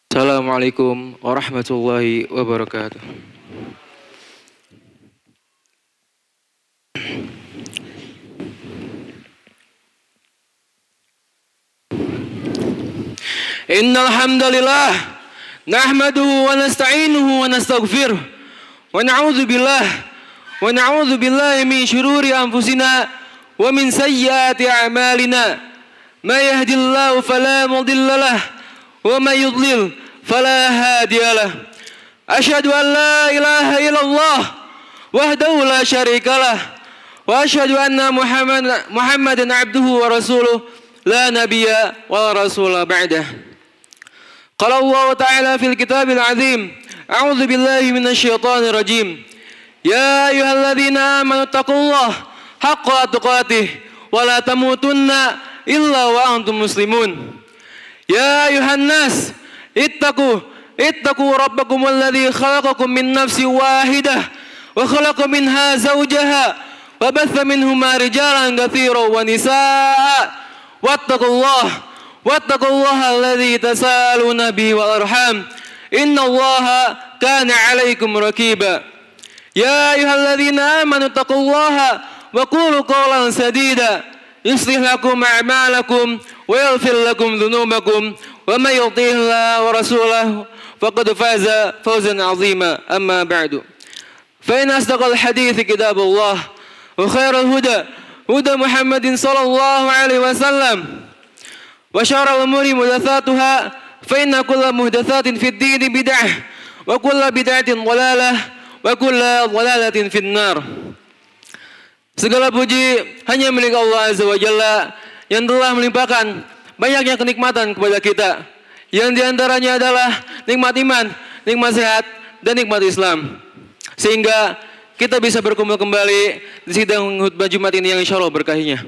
Assalamualaikum warahmatullahi wabarakatuh. Innal hamdalillah nahmaduhu wa nasta'inuhu wa nastaghfiruh wa na'udzu billahi min shururi anfusina wa min sayyiati a'malina. May yahdihillahu fala mudilla lahu wa may yudlil fala hadiya lahu. Asyhadu an la ilaha illallah wahdahu la syarika lahu wa asyhadu anna Muhammadan abduhu wa rasuluh la nabiyya wa la rasula ba'dah. Qala Allah Ta'ala fil kitabil azim, a'udzu billahi minasy syaithanir rajim. Ya ayyuhalladzina amanu taqullaha haqqa tuqatih wa la tamutunna illa wa antum muslimun. Ya ayuhan nas ittaqu rabbakum alladzi khalaqakum min nafsin wahidah wa khalaqa minha zawjaha wa batha minhuma rijalan katsiran wa nisaa wattaqullaha alladzi tasaaluna bihi wal arham innallaha kana 'alaikum raqiba. Ya ayyuhalladzina amanu taqullaha wa qulu qawlan sadida yuslih lakum a'malakum wa yaghfir lakum dhunubakum wa may yuti'illah wa rasulahu faqad faza fawzan 'azima. Amma ba'du. Fa in asdaqal hadithi kitabullah wa khairal huda Muhammadin sallallahu alaihi wasallam wa syarrul umuri muhdatsatuha fa inna kulla muhdatsatin fid dini bid'ah wa kulla bid'atin dhalalah wa kulla dhalalatin finnar. Segala puji hanya milik Allah Azza wa Jalla yang telah melimpahkan banyaknya kenikmatan kepada kita, yang diantaranya adalah nikmat iman, nikmat sehat, dan nikmat Islam, sehingga kita bisa berkumpul kembali di sidang khutbah Jumat ini yang insya Allah berkahinya.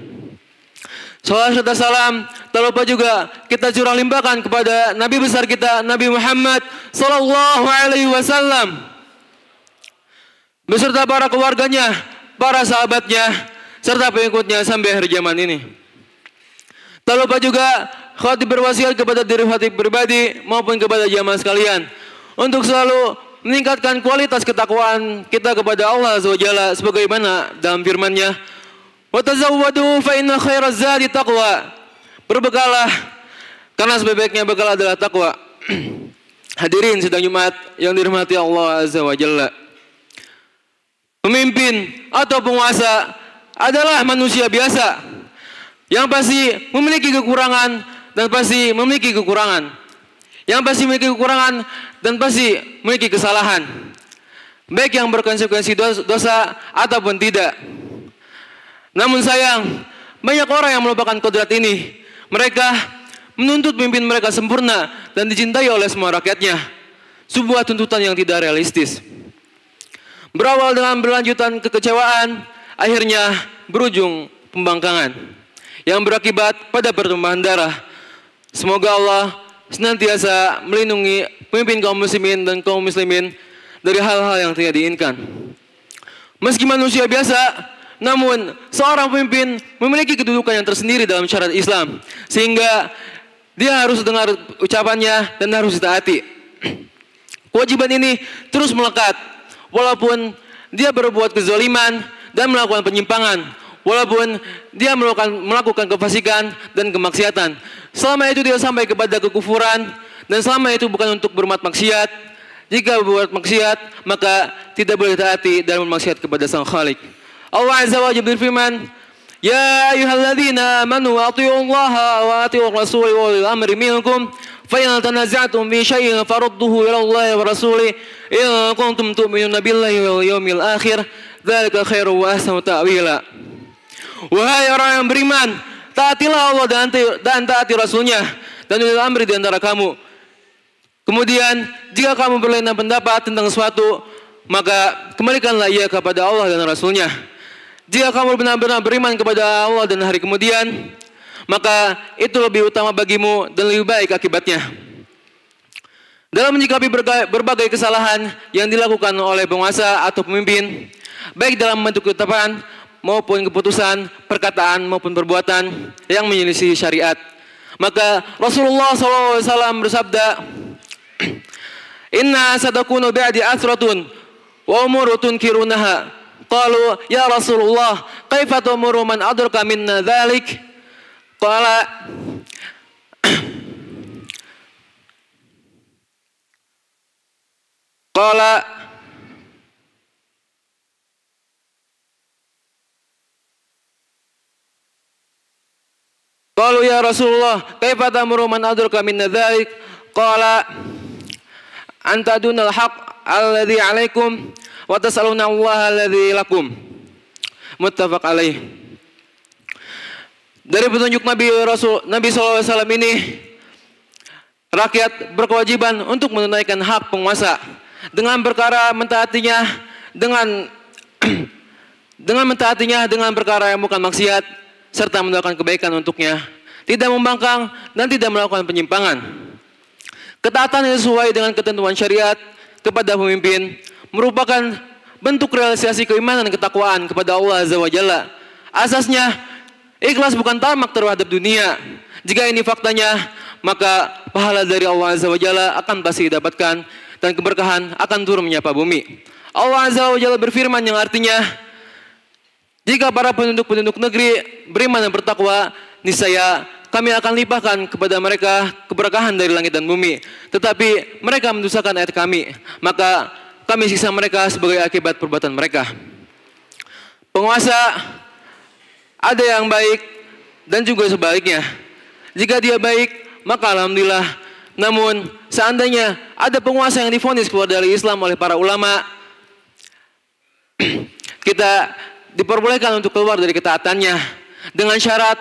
Salawat serta salam tak lupa juga kita curah limpahkan kepada Nabi besar kita, Nabi Muhammad sallallahu alaihi wasallam beserta para keluarganya, para sahabatnya, serta pengikutnya sampai akhir zaman ini. Tak lupa juga khatib berwasiat kepada diri khatib pribadi maupun kepada jamaah sekalian untuk selalu meningkatkan kualitas ketakwaan kita kepada Allah Azza wa Jalla sebagaimana dalam firman-Nya, "Wa tazawwadu fa inna khairaz zadi taqwa." Berbekalah karena sebaik-baiknya bekal adalah takwa. Hadirin sidang Jumat yang dirahmati Allah Azza wa Jalla. Pemimpin atau penguasa adalah manusia biasa yang pasti memiliki kekurangan dan pasti memiliki kekurangan. Yang pasti memiliki kekurangan dan pasti memiliki kesalahan, baik yang berkonsekuensi dosa ataupun tidak. Namun sayang, banyak orang yang melupakan kodrat ini. Mereka menuntut pemimpin mereka sempurna dan dicintai oleh semua rakyatnya. Sebuah tuntutan yang tidak realistis. Berawal dengan berlanjutan kekecewaan, akhirnya berujung pembangkangan yang berakibat pada pertumpahan darah. Semoga Allah senantiasa melindungi pemimpin kaum muslimin dan kaum muslimin dari hal-hal yang tidak diinginkan. Meski manusia biasa, namun seorang pemimpin memiliki kedudukan yang tersendiri dalam syariat Islam, sehingga dia harus dengar ucapannya dan harus ditaati. Kewajiban ini terus melekat walaupun dia berbuat kezaliman dan melakukan penyimpangan, walaupun dia melakukan kefasikan dan kemaksiatan, selama itu dia sampai kepada kekufuran dan selama itu bukan untuk berbuat maksiat. Jika berbuat maksiat maka tidak boleh taati dan bermaksiat kepada Sang Khalik. Allah Azza wa Jalla berfirman, "Ya ayyuhalladzina amanu athi'ullaha wa athi'ur rasul wa ulil amri minkum fa in tanaza'tum fi syai'in farudduhu ila Allah wa rasulih in kuntum tu'minuna billahi wal yawmil akhir dzalika khairu wa ahsanu ta'wila." Wahai orang yang beriman, taatilah Allah dan taati Rasulnya dan ulil amri di antara kamu. Kemudian jika kamu berlainan pendapat tentang sesuatu, maka kembalikanlah ia kepada Allah dan Rasulnya. Jika kamu benar-benar beriman kepada Allah dan hari kemudian, maka itu lebih utama bagimu dan lebih baik akibatnya. Dalam menyikapi berbagai kesalahan yang dilakukan oleh penguasa atau pemimpin, baik dalam bentuk ketetapan maupun keputusan, perkataan maupun perbuatan yang menyelisih syariat, maka Rasulullah SAW bersabda, Inna satakunu ba'di athratun wa umuru tunkirunaha. Qalu ya Rasulullah, kaifa tumuru man adraka minna dzalik? Qala Qalu ya Rasulullah, kaifa tamuru man adraka minna dzalik? Qala anta dunal haqq alladhi 'alaikum wa tas'aluna Allah alladhi lakum. Muttafaq alaih. Dari petunjuk Nabi SAW ini, rakyat berkewajiban untuk menunaikan hak penguasa dengan perkara mentaatinya dengan perkara yang bukan maksiat, serta melakukan kebaikan untuknya, tidak membangkang dan tidak melakukan penyimpangan. Ketaatan yang sesuai dengan ketentuan syariat kepada pemimpin merupakan bentuk realisasi keimanan dan ketakwaan kepada Allah Azza wa Jalla. Asasnya, ikhlas bukan tamak terhadap dunia. Jika ini faktanya, maka pahala dari Allah Azza wa Jalla akan pasti didapatkan dan keberkahan akan turun menyapa bumi. Allah Azza wa Jalla berfirman yang artinya, jika para penduduk negeri beriman dan bertakwa, niscaya kami akan limpahkan kepada mereka keberkahan dari langit dan bumi. Tetapi mereka mendustakan ayat kami, maka kami siksa mereka sebagai akibat perbuatan mereka. Penguasa ada yang baik dan juga sebaliknya. Jika dia baik, maka alhamdulillah. Namun seandainya ada penguasa yang divonis keluar dari Islam oleh para ulama, kita diperbolehkan untuk keluar dari ketaatannya dengan syarat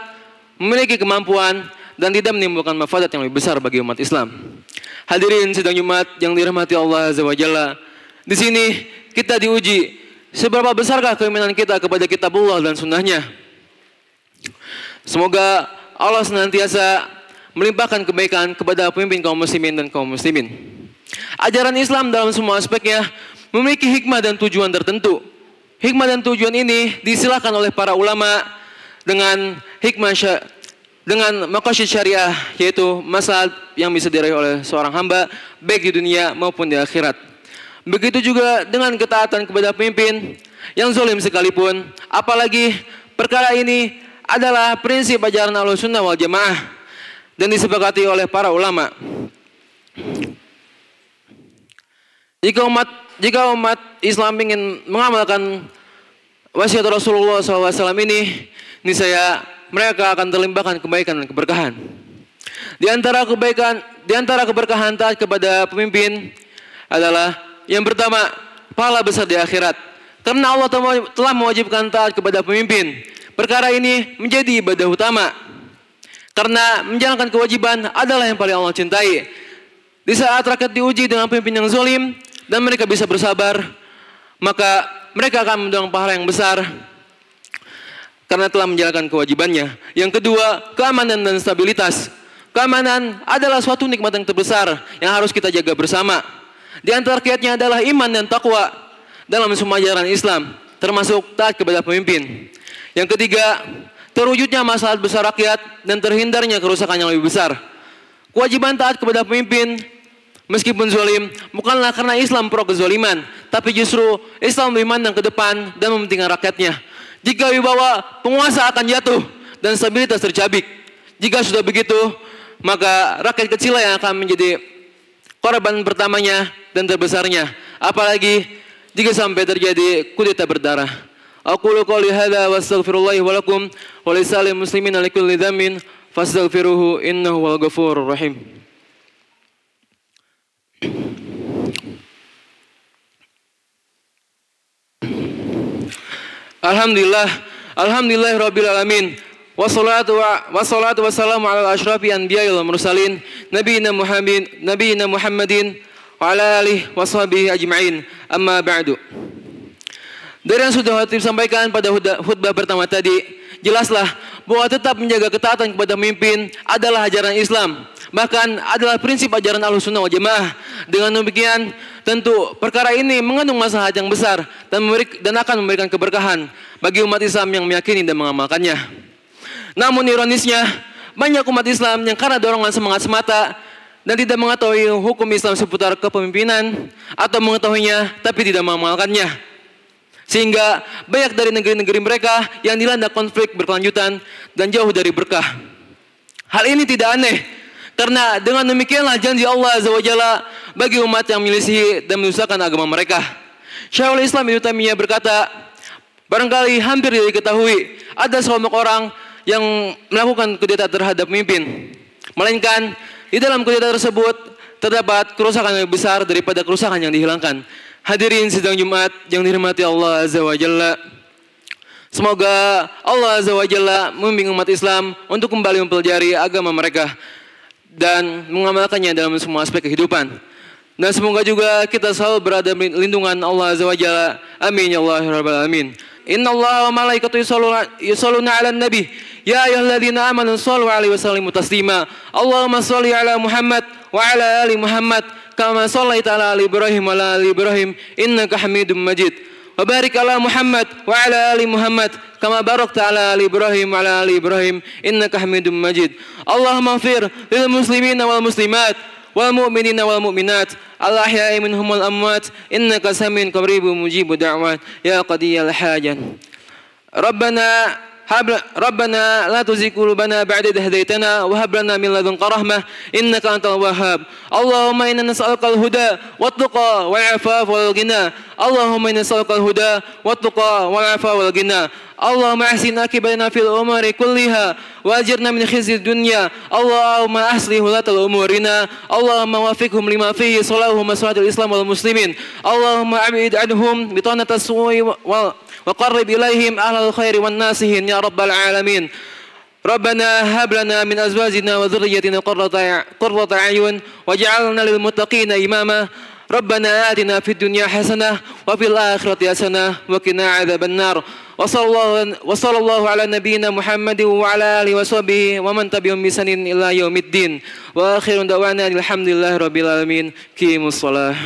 memiliki kemampuan dan tidak menimbulkan mafadat yang lebih besar bagi umat Islam. Hadirin sidang Jumat yang dirahmati Allah Azza wa Jalla, di sini kita diuji seberapa besarkah keimanan kita kepada kitabullah dan sunnahnya. Semoga Allah senantiasa melimpahkan kebaikan kepada pemimpin kaum muslimin dan kaum muslimin. Ajaran Islam dalam semua aspeknya memiliki hikmah dan tujuan tertentu. Hikmah dan tujuan ini diistilahkan oleh para ulama dengan dengan maqasid syariah, yaitu maslahat yang bisa diraih oleh seorang hamba baik di dunia maupun di akhirat. Begitu juga dengan ketaatan kepada pemimpin yang zalim sekalipun, apalagi perkara ini adalah prinsip ajaran Ahlussunnah wal Jamaah dan disepakati oleh para ulama. Jika umat Islam ingin mengamalkan wasiat Rasulullah SAW ini, niscaya mereka akan terlimpahkan kebaikan dan keberkahan. Di antara keberkahan taat kepada pemimpin adalah yang pertama, pahala besar di akhirat. Karena Allah telah mewajibkan taat kepada pemimpin. Perkara ini menjadi ibadah utama. Karena menjalankan kewajiban adalah yang paling Allah cintai. Di saat rakyat diuji dengan pemimpin yang zalim dan mereka bisa bersabar, maka mereka akan mendapat pahala yang besar karena telah menjalankan kewajibannya. Yang kedua, keamanan dan stabilitas. Keamanan adalah suatu nikmat yang terbesar yang harus kita jaga bersama. Di antara kiatnya adalah iman dan takwa dalam semua ajaran Islam, termasuk taat kepada pemimpin. Yang ketiga, terwujudnya maslahat besar rakyat dan terhindarnya kerusakan yang lebih besar. Kewajiban taat kepada pemimpin meskipun zalim bukanlah karena Islam pro kezaliman, tapi justru Islam lebih mandang ke depan dan mementingkan rakyatnya. Jika wibawa penguasa akan jatuh dan stabilitas tercabik. Jika sudah begitu, maka rakyat kecil yang akan menjadi korban pertamanya dan terbesarnya. Apalagi jika sampai terjadi kudeta berdarah. Aqulu qouli hadza wa astaghfirullahi wa lakum wa lisal muslimin li kulli dhanbin fastaghfiruhu innahu wal ghafurur rahim. Alhamdulillah rabbil alamin. Wassalatu wassalamu ala asyrafil anbiya'i wal mursalin nabiyina Muhammadin wa ala alihi washabihi ajma'in. Amma ba'du. Dari yang sudah Khatib sampaikan pada khutbah pertama tadi, jelaslah bahwa tetap menjaga ketaatan kepada pemimpin adalah ajaran Islam. Bahkan adalah prinsip ajaran Ahlussunnah wal Jamaah. Dengan demikian, tentu perkara ini mengandung maslahat yang besar dan akan memberikan keberkahan bagi umat Islam yang meyakini dan mengamalkannya. Namun ironisnya, banyak umat Islam yang karena dorongan semangat semata dan tidak mengetahui hukum Islam seputar kepemimpinan, atau mengetahuinya tapi tidak mengamalkannya. Sehingga banyak dari negeri-negeri mereka yang dilanda konflik berkelanjutan dan jauh dari berkah. Hal ini tidak aneh, karena dengan demikianlah janji Allah Azza wa Jalla bagi umat yang menyelisihi dan menyusahkan agama mereka. Syekhul Islam Ibnu Taimiyah berkata, barangkali hampir tidak diketahui ada sekelompok orang yang melakukan kudeta terhadap pemimpin, melainkan di dalam kudeta tersebut terdapat kerusakan yang besar daripada kerusakan yang dihilangkan. Hadirin sidang Jumat yang dirahmati Allah Azza wa Jalla, semoga Allah Azza wa Jalla membimbing umat Islam untuk kembali mempelajari agama mereka dan mengamalkannya dalam semua aspek kehidupan. Dan semoga juga kita selalu berada di lindungan Allah Azza wa Jalla. Amin ya Allah ya rabbal alamin. Inna Allah wa malaikatahu yusholluna 'alan nabi. Ya ayyuhalladzina amanu shallu 'alaihi wa sallimu taslima. Allahumma shalli 'ala Muhammad wa 'ala ali Muhammad kama shallaita 'ala ali Ibrahim wa 'ala ali Ibrahim innaka Hamidum Majid. Wa barik 'ala Muhammad wa 'ala ali Muhammad kama barakta 'ala ali Ibrahim wa 'ala ali Ibrahim innaka Hamidum Majid. Allahumma ighfir lil muslimina wal muslimat wal mu'minina wal mu'minat al ahya'i minhum wal amwat innaka samiun qaribun mujibud da'wat ya qadiyal hajat. ربنا لا تزغ قلوبنا بعد إذ هديتنا وهب لنا من لدنك رحمة إنك أنت الوهاب. اللهم إنا نسألك الهدى والتقى والعفاف والغنى. اللهم إنا نسألك الهدى والتقى والعفاف والغنى. اللهم أحسن عاقبتنا في الأمور كلها وأجرنا من خزي الدنيا. اللهم أصلح ولاة أمورنا. اللهم وفقهم لما فيه صلاحهم وصلاة الإسلام والمسلمين. اللهم أبعد عنهم بطانة السوء وقرب إليهم أهل الخير والناصحين يا رب العالمين. ربنا هب لنا من أزواجنا وذريتنا قرة أعين واجعلنا للمتقين إماما. ربنا آتنا في الدنيا حسنة وفي الآخرة حسنة وقنا عذاب النار. وصلى الله على نبينا محمد وعلى آله وصحبه ومن تبعهم بإحسان إلى يوم الدين. وآخر دعوانا الحمد لله رب العالمين. قيموا الصلاة.